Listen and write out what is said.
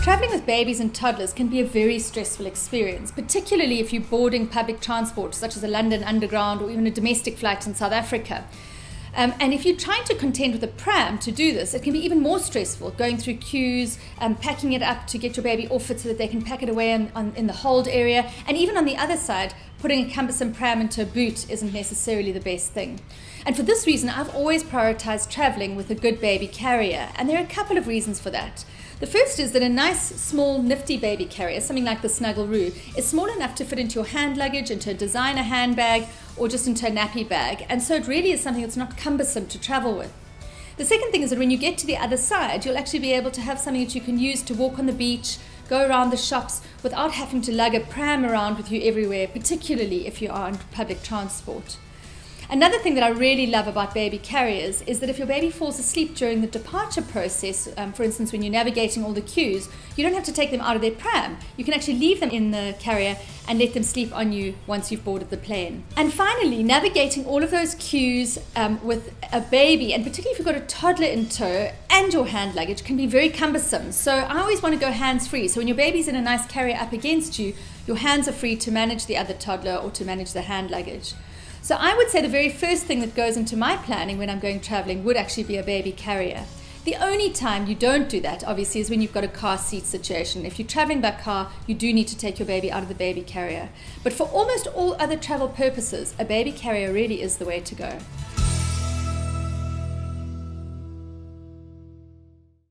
Traveling with babies and toddlers can be a very stressful experience, particularly if you're boarding public transport such as a London Underground or even a domestic flight in South Africa. And if you're trying to contend with a pram to do this, it can be even more stressful, going through queues, packing it up to get your baby off it so that they can pack it away in the hold area. And even on the other side, putting a cumbersome pram into a boot isn't necessarily the best thing. And for this reason, I've always prioritized traveling with a good baby carrier. And there are a couple of reasons for that. The first is that a nice, small, nifty baby carrier, something like the SnuggleRoo, is small enough to fit into your hand luggage, into a designer handbag, or just into a nappy bag. And so it really is something that's not cumbersome to travel with. The second thing is that when you get to the other side, you'll actually be able to have something that you can use to walk on the beach, go around the shops without having to lug a pram around with you everywhere, particularly if you are on public transport. Another thing that I really love about baby carriers is that if your baby falls asleep during the departure process, for instance, when you're navigating all the queues, you don't have to take them out of their pram. You can actually leave them in the carrier and let them sleep on you once you've boarded the plane. And finally, navigating all of those queues with a baby, and particularly if you've got a toddler in tow and your hand luggage, can be very cumbersome. So I always want to go hands-free. So when your baby's in a nice carrier up against you, your hands are free to manage the other toddler or to manage the hand luggage. So I would say the very first thing that goes into my planning when I'm going traveling would actually be a baby carrier. The only time you don't do that, obviously, is when you've got a car seat situation. If you're traveling by car, you do need to take your baby out of the baby carrier. But for almost all other travel purposes, a baby carrier really is the way to go.